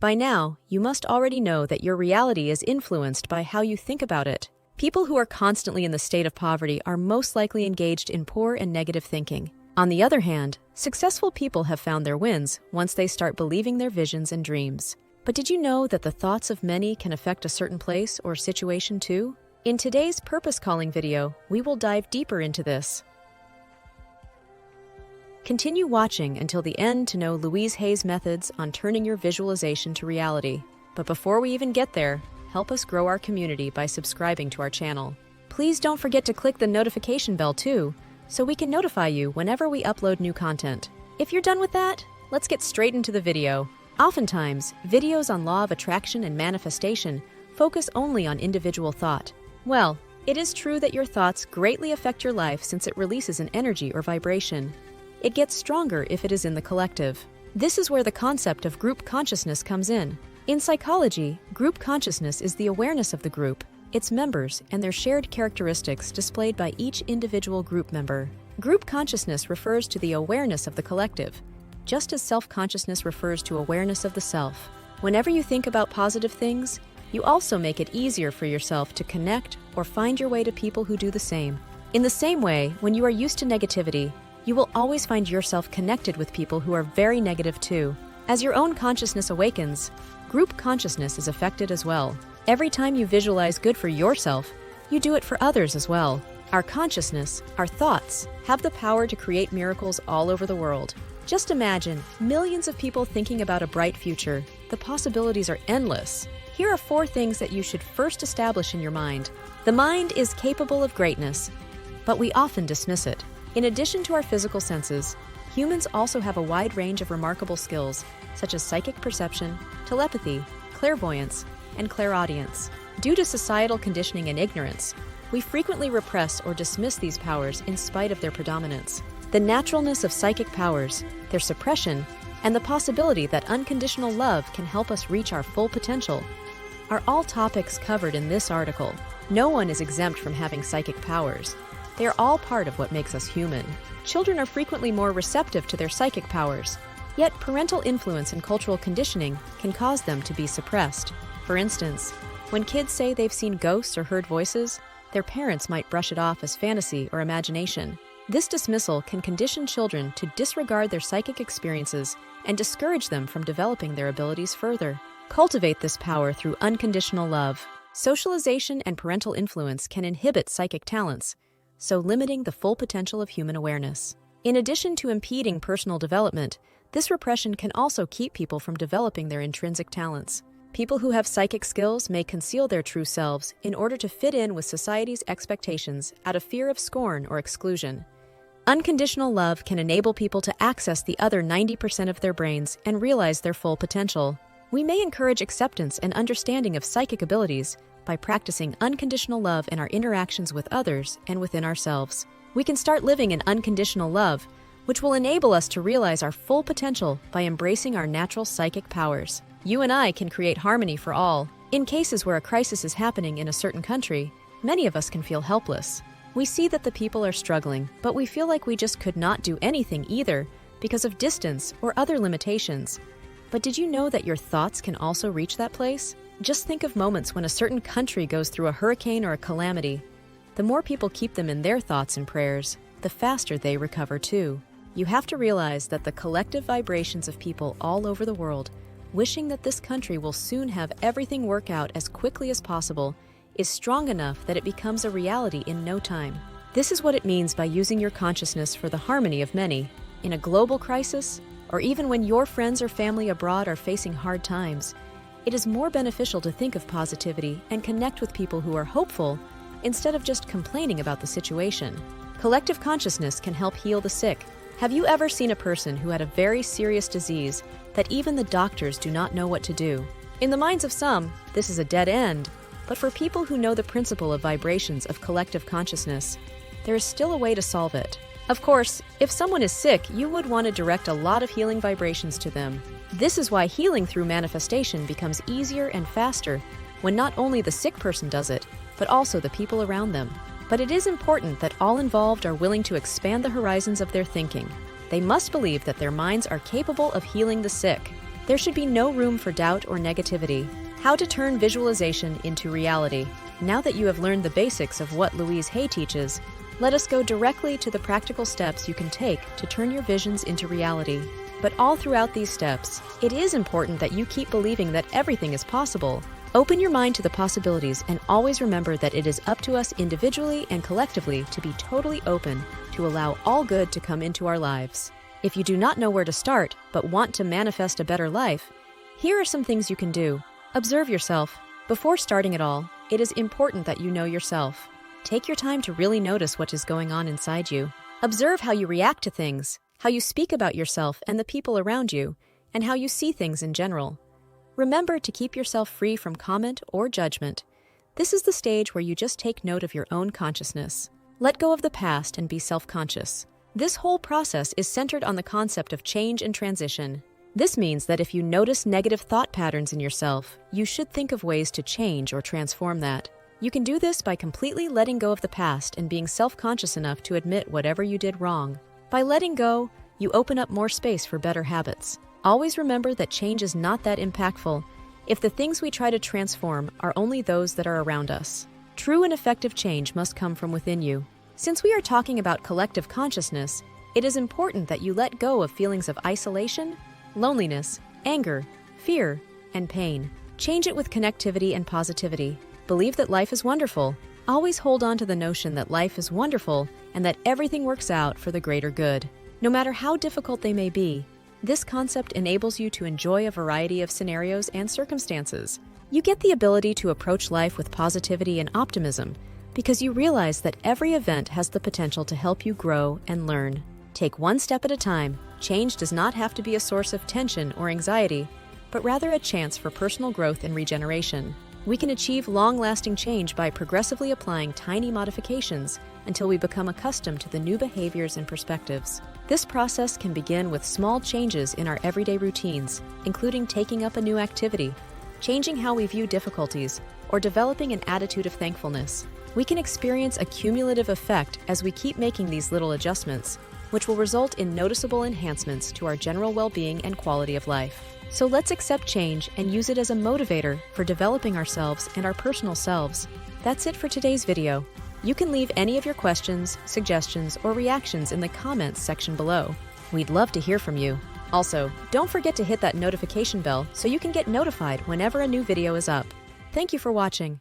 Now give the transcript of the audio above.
By now, you must already know that your reality is influenced by how you think about it. People who are constantly in the state of poverty are most likely engaged in poor and negative thinking. On the other hand, successful people have found their wins once they start believing their visions and dreams. But did you know that the thoughts of many can affect a certain place or situation too? In today's Purpose Calling video, we will dive deeper into this. Continue watching until the end to know Louise Hay's methods on turning your visualization to reality. But before we even get there, help us grow our community by subscribing to our channel. Please don't forget to click the notification bell too, so we can notify you whenever we upload new content. If you're done with that, let's get straight into the video. Oftentimes, videos on law of attraction and manifestation focus only on individual thought. Well, it is true that your thoughts greatly affect your life since it releases an energy or vibration. It gets stronger if it is in the collective. This is where the concept of group consciousness comes in. In psychology, group consciousness is the awareness of the group, its members, and their shared characteristics displayed by each individual group member. Group consciousness refers to the awareness of the collective, just as self-consciousness refers to awareness of the self. Whenever you think about positive things, you also make it easier for yourself to connect or find your way to people who do the same. In the same way, when you are used to negativity, you will always find yourself connected with people who are very negative too. As your own consciousness awakens, group consciousness is affected as well. Every time you visualize good for yourself, you do it for others as well. Our consciousness, our thoughts, have the power to create miracles all over the world. Just imagine millions of people thinking about a bright future. The possibilities are endless. Here are 4 things that you should first establish in your mind. The mind is capable of greatness, but we often dismiss it. In addition to our physical senses, humans also have a wide range of remarkable skills, such as psychic perception, telepathy, clairvoyance, and clairaudience. Due to societal conditioning and ignorance, we frequently repress or dismiss these powers in spite of their predominance. The naturalness of psychic powers, their suppression, and the possibility that unconditional love can help us reach our full potential are all topics covered in this article. No one is exempt from having psychic powers. They are all part of what makes us human. Children are frequently more receptive to their psychic powers, yet parental influence and cultural conditioning can cause them to be suppressed. For instance, when kids say they've seen ghosts or heard voices, their parents might brush it off as fantasy or imagination. This dismissal can condition children to disregard their psychic experiences and discourage them from developing their abilities further. Cultivate this power through unconditional love. Socialization and parental influence can inhibit psychic talents, so limiting the full potential of human awareness. In addition to impeding personal development, this repression can also keep people from developing their intrinsic talents. People who have psychic skills may conceal their true selves in order to fit in with society's expectations out of fear of scorn or exclusion. Unconditional love can enable people to access the other 90% of their brains and realize their full potential. We may encourage acceptance and understanding of psychic abilities by practicing unconditional love in our interactions with others and within ourselves. We can start living in unconditional love, which will enable us to realize our full potential by embracing our natural psychic powers. You and I can create harmony for all. In cases where a crisis is happening in a certain country, many of us can feel helpless. We see that the people are struggling, but we feel like we just could not do anything either because of distance or other limitations. But did you know that your thoughts can also reach that place? Just think of moments when a certain country goes through a hurricane or a calamity. The more people keep them in their thoughts and prayers, the faster they recover too. You have to realize that the collective vibrations of people all over the world, wishing that this country will soon have everything work out as quickly as possible, is strong enough that it becomes a reality in no time. This is what it means by using your consciousness for the harmony of many. In a global crisis, or even when your friends or family abroad are facing hard times, it is more beneficial to think of positivity and connect with people who are hopeful instead of just complaining about the situation. Collective consciousness can help heal the sick. Have you ever seen a person who had a very serious disease that even the doctors do not know what to do? In the minds of some, this is a dead end, but for people who know the principle of vibrations of collective consciousness, there is still a way to solve it. Of course, if someone is sick, you would want to direct a lot of healing vibrations to them. This is why healing through manifestation becomes easier and faster when not only the sick person does it, but also the people around them. But it is important that all involved are willing to expand the horizons of their thinking. They must believe that their minds are capable of healing the sick. There should be no room for doubt or negativity. How to turn visualization into reality. Now that you have learned the basics of what Louise Hay teaches, let us go directly to the practical steps you can take to turn your visions into reality. But all throughout these steps, it is important that you keep believing that everything is possible. Open your mind to the possibilities and always remember that it is up to us individually and collectively to be totally open to allow all good to come into our lives. If you do not know where to start but want to manifest a better life, here are some things you can do. Observe yourself. Before starting it all, it is important that you know yourself. Take your time to really notice what is going on inside you. Observe how you react to things, how you speak about yourself and the people around you, and how you see things in general. Remember to keep yourself free from comment or judgment. This is the stage where you just take note of your own consciousness. Let go of the past and be self-conscious. This whole process is centered on the concept of change and transition. This means that if you notice negative thought patterns in yourself, you should think of ways to change or transform that. You can do this by completely letting go of the past and being self-conscious enough to admit whatever you did wrong. By letting go, you open up more space for better habits. Always remember that change is not that impactful if the things we try to transform are only those that are around us. True and effective change must come from within you. Since we are talking about collective consciousness, it is important that you let go of feelings of isolation, loneliness, anger, fear, and pain. Change it with connectivity and positivity. Believe that life is wonderful. Always hold on to the notion that life is wonderful and that everything works out for the greater good. No matter how difficult they may be, this concept enables you to enjoy a variety of scenarios and circumstances. You get the ability to approach life with positivity and optimism because you realize that every event has the potential to help you grow and learn. Take one step at a time. Change does not have to be a source of tension or anxiety, but rather a chance for personal growth and regeneration. We can achieve long-lasting change by progressively applying tiny modifications until we become accustomed to the new behaviors and perspectives. This process can begin with small changes in our everyday routines, including taking up a new activity, changing how we view difficulties, or developing an attitude of thankfulness. We can experience a cumulative effect as we keep making these little adjustments, which will result in noticeable enhancements to our general well-being and quality of life. So let's accept change and use it as a motivator for developing ourselves and our personal selves. That's it for today's video. You can leave any of your questions, suggestions, or reactions in the comments section below. We'd love to hear from you. Also, don't forget to hit that notification bell so you can get notified whenever a new video is up. Thank you for watching.